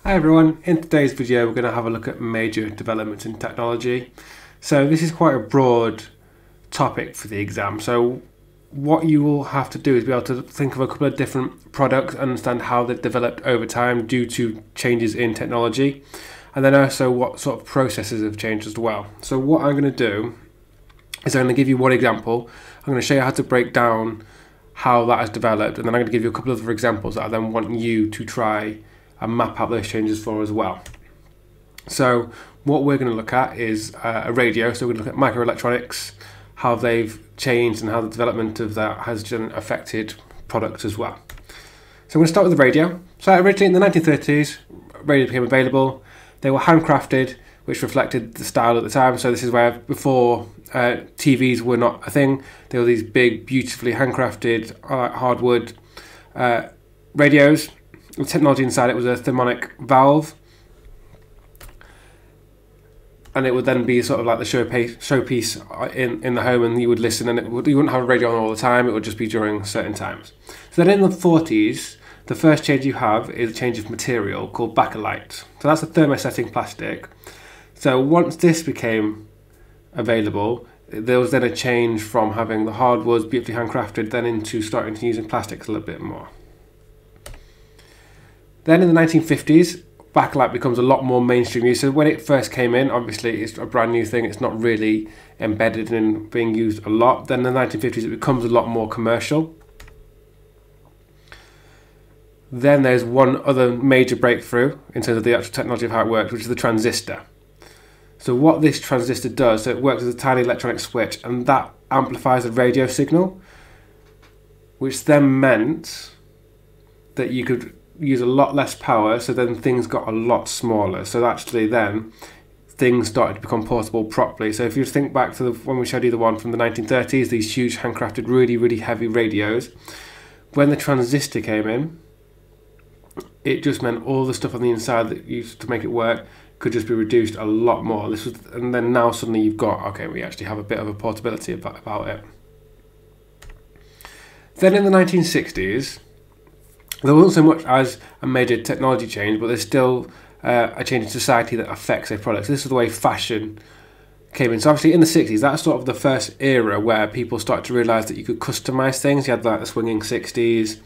Hi everyone, in today's video we're going to have a look at major developments in technology. So this is quite a broad topic for the exam, so what you will have to do is be able to think of a couple of different products, understand how they've developed over time due to changes in technology, and then also what sort of processes have changed as well. So what I'm going to do is I'm going to give you one example. I'm going to show you how to break down how that has developed, and then I'm going to give you a couple of other examples that I then want you to try and map out those changes for as well. So what we're going to look at is a radio. So we're going to look at microelectronics, how they've changed and how the development of that has affected products as well. So I'm going to start with the radio. So originally in the 1930s, radio became available. They were handcrafted, which reflected the style at the time. So this is where before TVs were not a thing. They were these big, beautifully handcrafted hardwood radios. The technology inside it was a thermonic valve, and it would then be sort of like the showpiece in the home, and you would listen, and you wouldn't have a radio on all the time. It would just be during certain times. So then in the 40s, the first change you have is a change of material called bakelite. So that's a thermosetting plastic. So once this became available, there was then a change from having the hardwoods beautifully handcrafted then into starting to using plastics a little bit more. Then in the 1950s, bakelite becomes a lot more mainstream use. So when it first came in, obviously it's a brand new thing. It's not really embedded in being used a lot. Then in the 1950s, it becomes a lot more commercial. Then there's one other major breakthrough in terms of the actual technology of how it works, which is the transistor. So what this transistor does, so it works as a tiny electronic switch, and that amplifies the radio signal, which then meant that you could use a lot less power, so then things got a lot smaller. So actually then things started to become portable properly. So if you think back to when we showed you the one from the 1930s, these huge handcrafted really heavy radios, when the transistor came in, it just meant all the stuff on the inside that used to make it work could just be reduced a lot more. And then now suddenly you've got, okay, we actually have a bit of a portability about it. Then in the 1960s, there wasn't so much as a major technology change, but there's still a change in society that affects their products. This is the way fashion came in. So obviously in the 60s, that's sort of the first era where people started to realise that you could customise things. You had like the swinging 60s,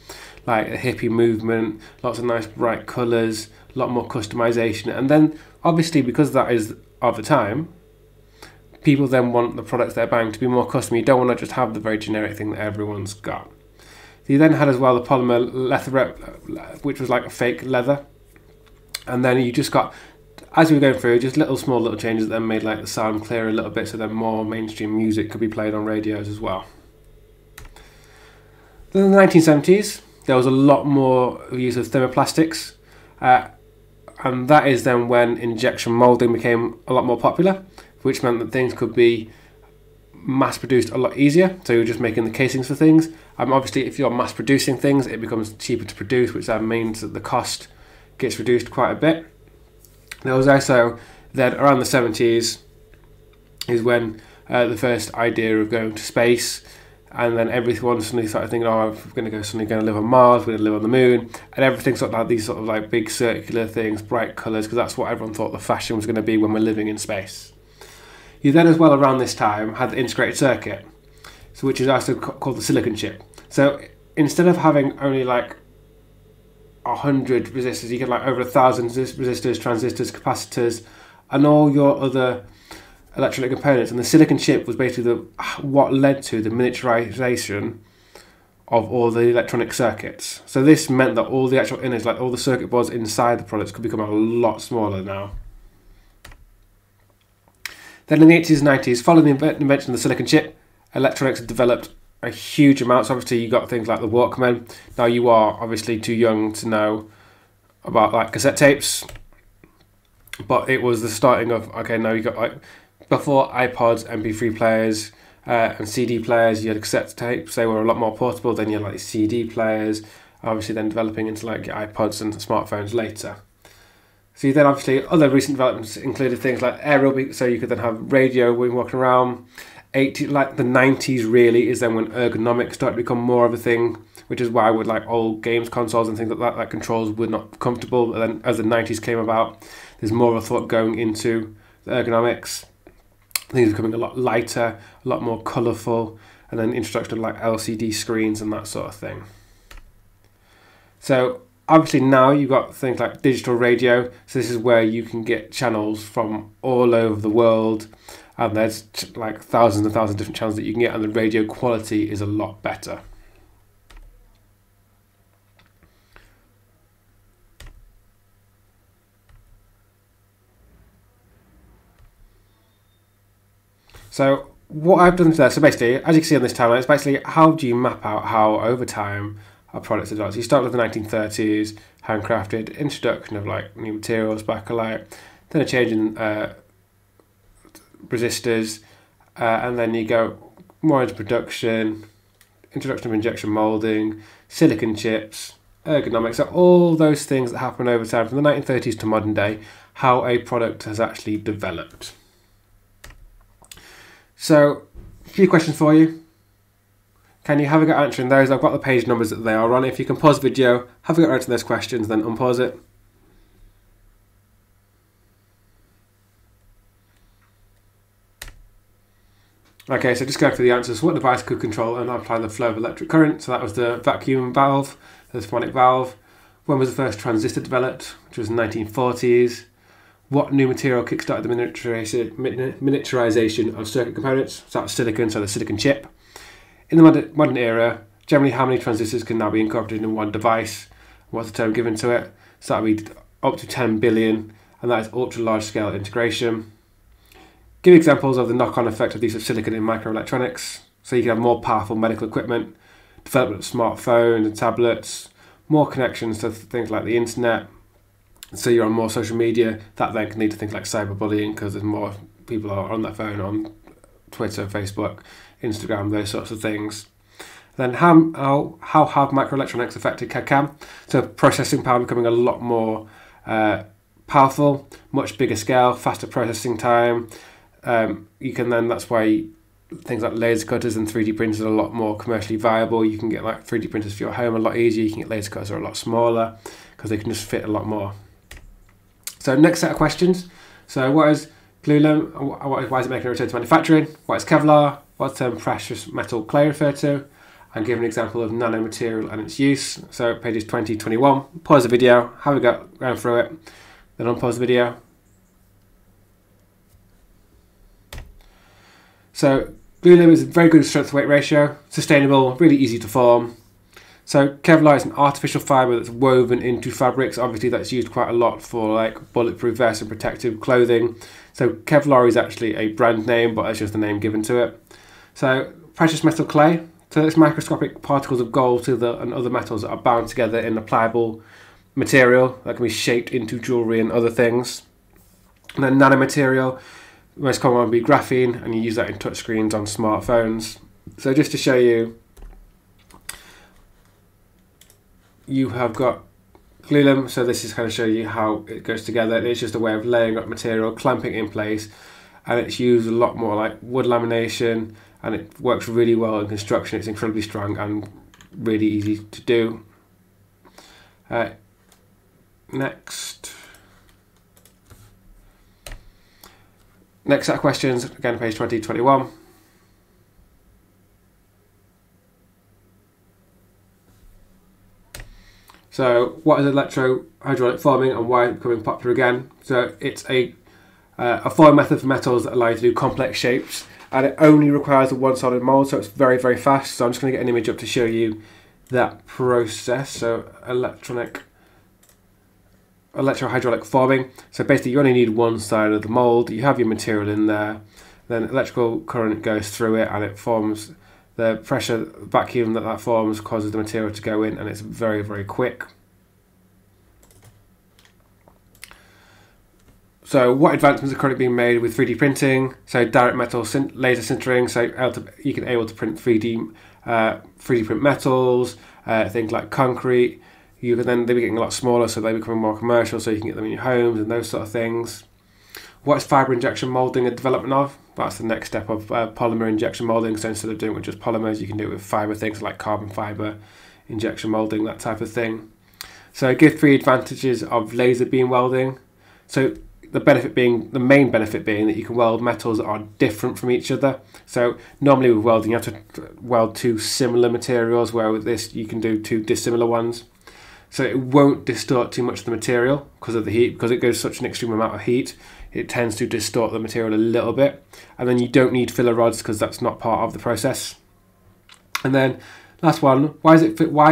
like a hippie movement, lots of nice bright colours, a lot more customisation. And then obviously because that is of the time, people then want the products they're buying to be more custom. You don't want to just have the very generic thing that everyone's got. You then had as well the polymer leatherette, which was like a fake leather. And then you just got, as we were going through, just small little changes that then made like the sound clear a little bit, so then more mainstream music could be played on radios as well. Then in the 1970s, there was a lot more use of thermoplastics. And that is then when injection moulding became a lot more popular, which meant that things could be mass produced a lot easier. So you're just making the casings for things. Obviously if you're mass producing things, it becomes cheaper to produce, which then means that the cost gets reduced quite a bit. There was also then around the 70s is when the first idea of going to space, and then everyone suddenly started thinking, oh, we're going to live on Mars, we're going to live on the moon, and everything sort of had these sort of like big circular things, bright colours, because that's what everyone thought the fashion was going to be when we're living in space. You then as well around this time had the integrated circuit, so which is also called the silicon chip. So instead of having only like 100 resistors, you get like over 1,000 resistors, transistors, capacitors, and all your other electronic components. And the silicon chip was basically what led to the miniaturization of all the electronic circuits. So this meant that all the actual innards, like all the circuit boards inside the products, could become a lot smaller now. Then in the 80s and 90s, following the invention of the silicon chip, electronics had developed a huge amount. So obviously you got things like the Walkman. Now you are obviously too young to know about like cassette tapes, but it was the starting of, okay, now you got like, before iPods, MP3 players and CD players, you had cassette tapes. They were a lot more portable. Then you had like CD players, obviously then developing into like your iPods and smartphones later. So then obviously other recent developments included things like aerobic, so you could then have radio when you're walking around, like the 90s really is then when ergonomics started to become more of a thing, which is why with like old games consoles and things like that, like controls were not comfortable. And then as the 90s came about, there's more of a thought going into the ergonomics. Things are becoming a lot lighter, a lot more colourful, and then introduction of like LCD screens and that sort of thing. So obviously now you've got things like digital radio. So this is where you can get channels from all over the world, and there's like thousands and thousands of different channels that you can get, and the radio quality is a lot better. So what I've done there, so basically, as you can see on this timeline, it's basically how do you map out how over time a product's developed. So you start with the 1930s, handcrafted, introduction of like new materials, bakelite, then a change in resistors, and then you go more into production, introduction of injection molding, silicon chips, ergonomics, so all those things that happen over time from the 1930s to modern day, how a product has actually developed. So, a few questions for you. Can you have a go at answering those? I've got the page numbers that they are on. If you can pause the video, have a go at answering those questions, then unpause it. Okay, so just go through the answers. What device could control and apply the flow of electric current? So that was the vacuum valve, the phonic valve. When was the first transistor developed? Which was 1940s. What new material kickstarted the miniaturization of circuit components? So that was silicon, so the silicon chip. In the modern era, generally how many transistors can now be incorporated in one device? What's the term given to it? So that would be up to 10 billion, and that is ultra large scale integration. Give examples of the knock-on effect of the use of silicon in microelectronics. So you can have more powerful medical equipment, development of smartphones and tablets, more connections to things like the internet. So you're on more social media, that then can lead to things like cyberbullying because there's more people are on their phone on Twitter, Facebook, Instagram, those sorts of things. Then how have microelectronics affected CAD/CAM? So processing power becoming a lot more powerful, much bigger scale, faster processing time. You can then, that's why things like laser cutters and 3D printers are a lot more commercially viable. You can get like 3D printers for your home a lot easier. You can get laser cutters that are a lot smaller because they can just fit a lot more. So next set of questions. So what is Glulam? Why is it making a return to manufacturing? What is Kevlar? What's the term precious metal clay refer to? And give an example of nanomaterial and its use. So pages 20, 21. Pause the video, have a go going through it, then unpause the video. So Glulam is a very good strength to weight ratio, sustainable, really easy to form. So Kevlar is an artificial fibre that's woven into fabrics. Obviously that's used quite a lot for like bulletproof vests and protective clothing. So Kevlar is actually a brand name, but it's just the name given to it. So precious metal clay. So it's microscopic particles of gold, silver and other metals that are bound together in a pliable material that can be shaped into jewellery and other things. And then nanomaterial, the most common one would be graphene, and you use that in touchscreens on smartphones. So just to show you, you have got Glulam, so this is kind of show you how it goes together. It's just a way of layering up material, clamping it in place, and it's used a lot more like wood lamination, and it works really well in construction. It's incredibly strong and really easy to do. Next set of questions, again page 20, 21. So what is electrohydraulic forming and why is it becoming popular again? So it's a forming method for metals that allow you to do complex shapes, and it only requires a one solid mold, so it's very, very fast. So I'm just going to get an image up to show you that process. So electrohydraulic forming. So basically you only need one side of the mold, you have your material in there, then electrical current goes through it and it forms the pressure vacuum that forms causes the material to go in, and it's very, very quick. So what advancements are currently being made with 3D printing? So direct metal laser sintering, so you can able to print 3D print metals, things like concrete. You can then, they're getting a lot smaller, so they're becoming more commercial, so you can get them in your homes and those sort of things. What's fibre injection moulding a development of? That's the next step of polymer injection moulding. So instead of doing it with just polymers, you can do it with fibre things like carbon fibre injection moulding, that type of thing. So it gives 3 advantages of laser beam welding. So the main benefit being that you can weld metals that are different from each other. So normally with welding you have to weld 2 similar materials, where with this you can do 2 dissimilar ones. So it won't distort too much of the material because of the heat, because it goes such an extreme amount of heat. It tends to distort the material a little bit, and then you don't need filler rods because that's not part of the process. And then last one, why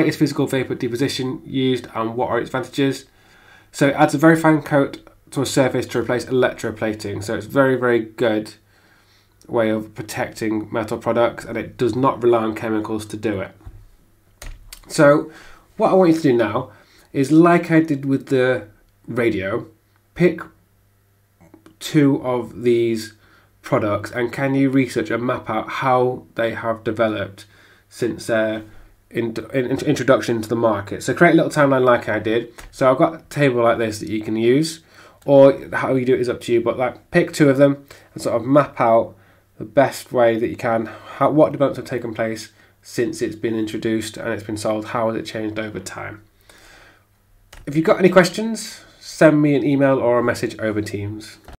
is physical vapor deposition used and what are its advantages? So it adds a very fine coat to a surface to replace electroplating. So it's very, very good way of protecting metal products, and it does not rely on chemicals to do it. So what I want you to do now is, like I did with the radio, pick 2 of these products and can you research and map out how they have developed since their introduction to the market. So create a little timeline like I did. So I've got a table like this that you can use, or how you do it is up to you, but like pick 2 of them and sort of map out the best way that you can, what developments have taken place since it's been introduced and it's been sold, how has it changed over time. If you've got any questions, send me an email or a message over Teams.